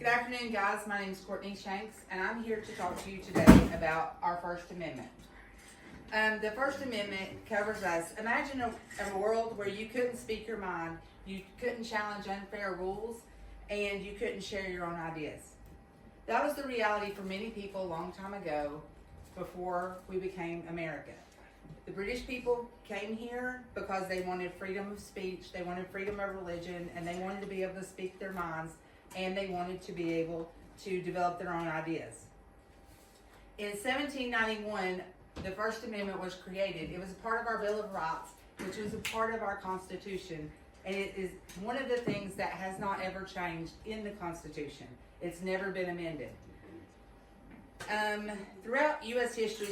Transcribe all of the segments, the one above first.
Good afternoon, guys. My name is Courtney Shanks, and I'm here to talk to you today about our First Amendment. The First Amendment covers us. Imagine a world where you couldn't speak your mind, you couldn't challenge unfair rules, and you couldn't share your own ideas. That was the reality for many people a long time ago, before we became America. The British people came here because they wanted freedom of speech, they wanted freedom of religion, and they wanted to be able to speak their minds, and they wanted to be able to develop their own ideas. In 1791, the First Amendment was created. It was a part of our Bill of Rights, which was a part of our Constitution, and it is one of the things that has not ever changed in the Constitution. It's never been amended. Throughout U.S. history,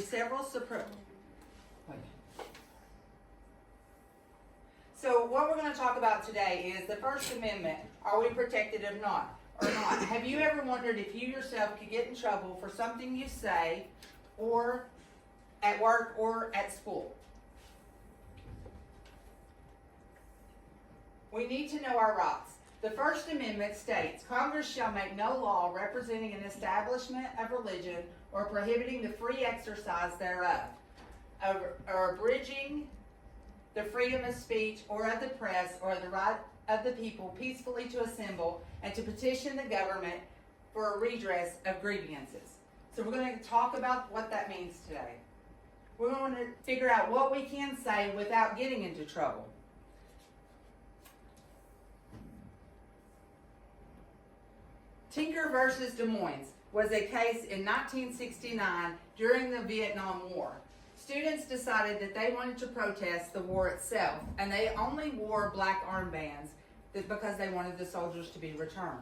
So what we're going to talk about today is the First Amendment. Are we protected or not? Have you ever wondered if you yourself could get in trouble for something you say, or at work or at school? We need to know our rights. The First Amendment states, Congress shall make no law representing an establishment of religion or prohibiting the free exercise thereof, or abridging the freedom of speech or of the press or the right of the people peacefully to assemble and to petition the government for a redress of grievances. So we're going to talk about what that means today. We're going to figure out what we can say without getting into trouble. Tinker versus Des Moines was a case in 1969 during the Vietnam War. Students decided that they wanted to protest the war itself, and they only wore black armbands because they wanted the soldiers to be returned.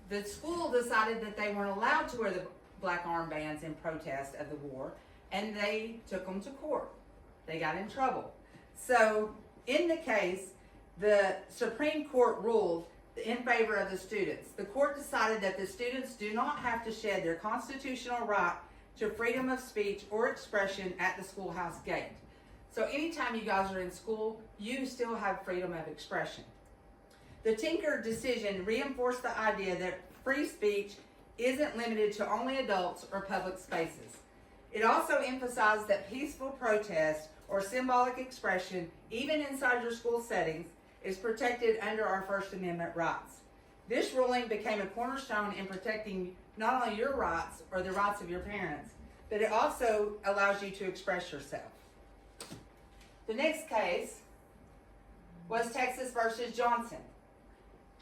The school decided that they weren't allowed to wear the black armbands in protest of the war, and they took them to court. They got in trouble. So in the case, the Supreme Court ruled in favor of the students. The court decided that the students do not have to shed their constitutional right to freedom of speech or expression at the schoolhouse gate. So anytime you guys are in school, you still have freedom of expression. The Tinker decision reinforced the idea that free speech isn't limited to only adults or public spaces. It also emphasized that peaceful protest or symbolic expression, even inside your school settings, is protected under our First Amendment rights. This ruling became a cornerstone in protecting not only your rights or the rights of your parents, but it also allows you to express yourself. The next case was Texas versus Johnson.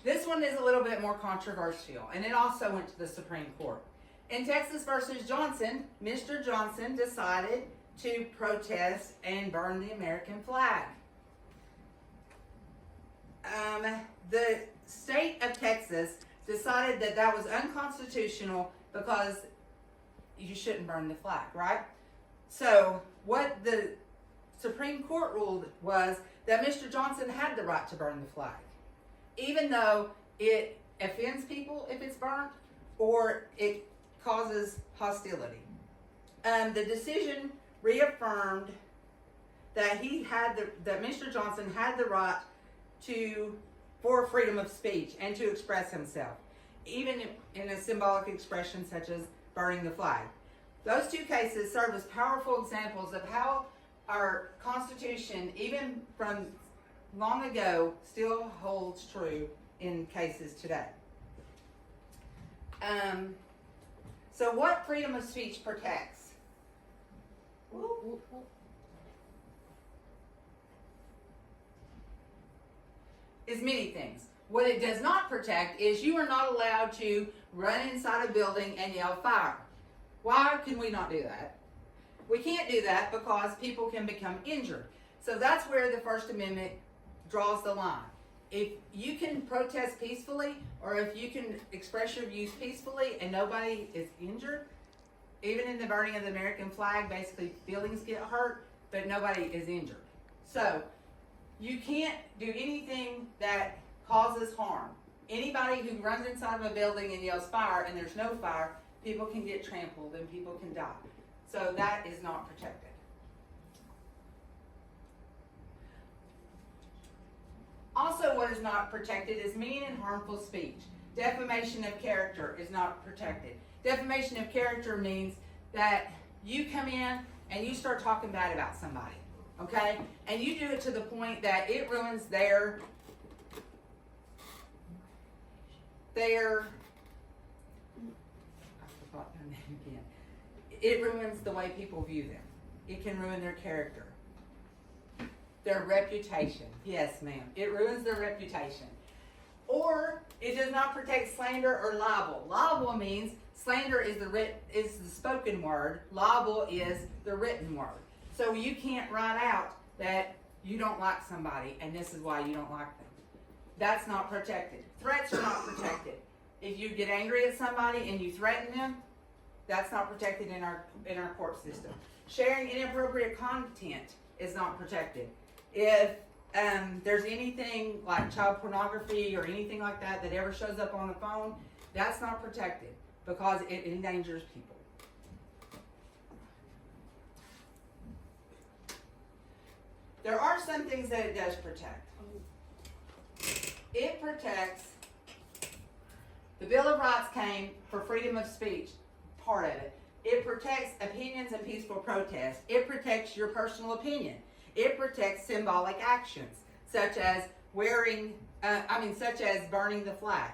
This one is a little bit more controversial, and it also went to the Supreme Court. In Texas versus Johnson, Mr. Johnson decided to protest and burn the American flag. The state of Texas decided that that was unconstitutional because you shouldn't burn the flag, right? So what the Supreme Court ruled was that Mr. Johnson had the right to burn the flag, even though it offends people if it's burnt or it causes hostility. The decision reaffirmed that that Mr. Johnson had the right for freedom of speech and to express himself, even in a symbolic expression such as burning the flag. Those two cases serve as powerful examples of how our Constitution, even from long ago, still holds true in cases today. So what freedom of speech protects? Is many things. What it does not protect is you are not allowed to run inside a building and yell fire. Why can we not do that? We can't do that because people can become injured. So that's where the First Amendment draws the line. If you can protest peacefully, or if you can express your views peacefully and nobody is injured, even in the burning of the American flag, basically buildings get hurt, but nobody is injured. So you can't do anything that causes harm. Anybody who runs inside of a building and yells fire and there's no fire, people can get trampled and people can die. So that is not protected. Also, what is not protected is mean and harmful speech. Defamation of character is not protected. Defamation of character means that you come in and you start talking bad about somebody, okay? And you do it to the point that it ruins their I forgot their name again. It ruins the way people view them. It can ruin their character. Their reputation. Yes, ma'am. It ruins their reputation. Or it does not protect slander or libel. Libel means slander is the spoken word. Libel is the written word. So you can't write out that you don't like somebody and this is why you don't like them. That's not protected. Threats are not protected. If you get angry at somebody and you threaten them, that's not protected in our court system. Sharing inappropriate content is not protected. If there's anything like child pornography or anything like that that ever shows up on the phone, that's not protected because it endangers people. There are some things that it does protect. It protects, the Bill of Rights came for freedom of speech, part of it. It protects opinions and peaceful protest. It protects your personal opinion. It protects symbolic actions, such as burning the flag.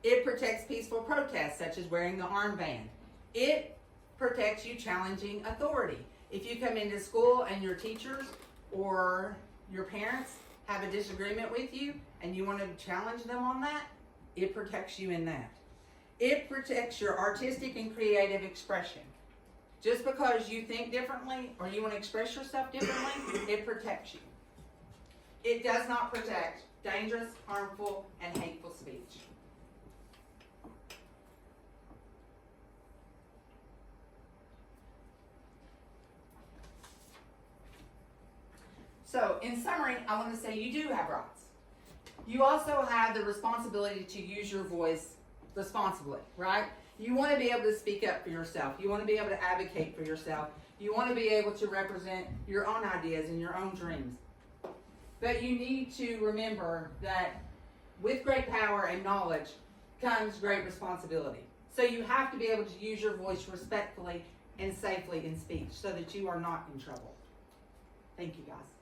It protects peaceful protests, such as wearing the armband. It protects you challenging authority. If you come into school and your teachers or your parents have a disagreement with you and you want to challenge them on that, it protects you in that. It protects your artistic and creative expression. Just because you think differently or you want to express yourself differently, it protects you. It does not protect dangerous, harmful, and hateful speech. So, in summary, I want to say you do have rights. You also have the responsibility to use your voice responsibly, right? You want to be able to speak up for yourself. You want to be able to advocate for yourself. You want to be able to represent your own ideas and your own dreams. But you need to remember that with great power and knowledge comes great responsibility. So you have to be able to use your voice respectfully and safely in speech so that you are not in trouble. Thank you, guys.